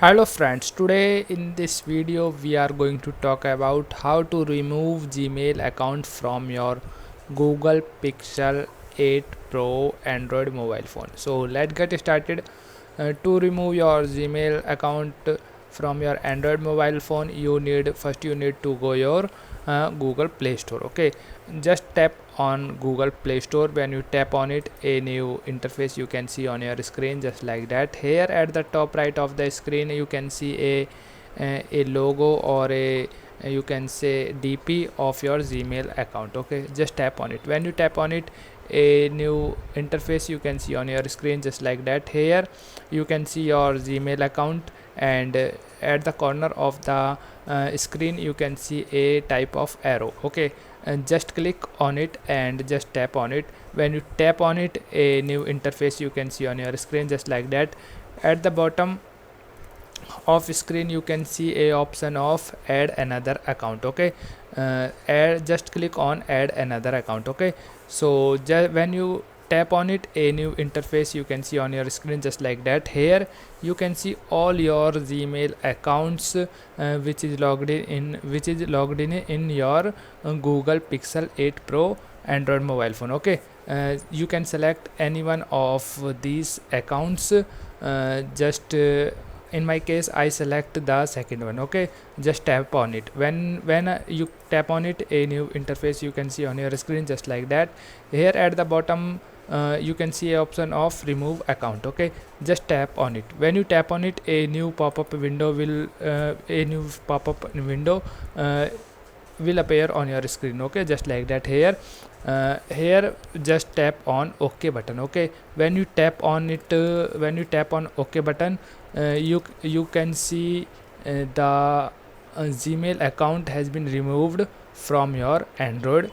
Hello friends, today in this video we are going to talk about how to remove Gmail account from your Google Pixel 8 Pro Android mobile phone. So let's get started. To remove your Gmail account from your Android mobile phone, you need to go your Google Play Store. Okay, just tap on Google Play Store. When you tap on it, a new interface you can see on your screen, just like that. Here at the top right of the screen you can see a logo or a you can say DP of your Gmail account. Okay, just tap on it. When you tap on it, a new interface you can see on your screen, just like that. Here you can see your Gmail account, and at the corner of the screen you can see a type of arrow. Okay, and just click on it and just tap on it. When you tap on it, a new interface you can see on your screen, just like that. At the bottom of screen you can see a option of add another account. Okay, just click on add another account. Okay, so when you tap on it, a new interface you can see on your screen, just like that. Here you can see all your Gmail accounts which is logged in your Google Pixel 8 Pro Android mobile phone. Okay, you can select any one of these accounts. Just in my case I select the second one. Okay, just tap on it. When you tap on it, a new interface you can see on your screen, just like that. Here at the bottom you can see a option of remove account. Okay, just tap on it. When you tap on it, a new pop-up window will appear on your screen. Okay, just like that. Here just tap on OK button. Okay, when you tap on it, when you tap on OK button, you can see the Gmail account has been removed from your Android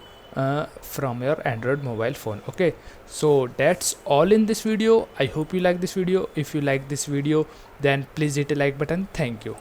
mobile phone. Okay, so that's all in this video. I hope you like this video. If you like this video, then please hit a like button. Thank you.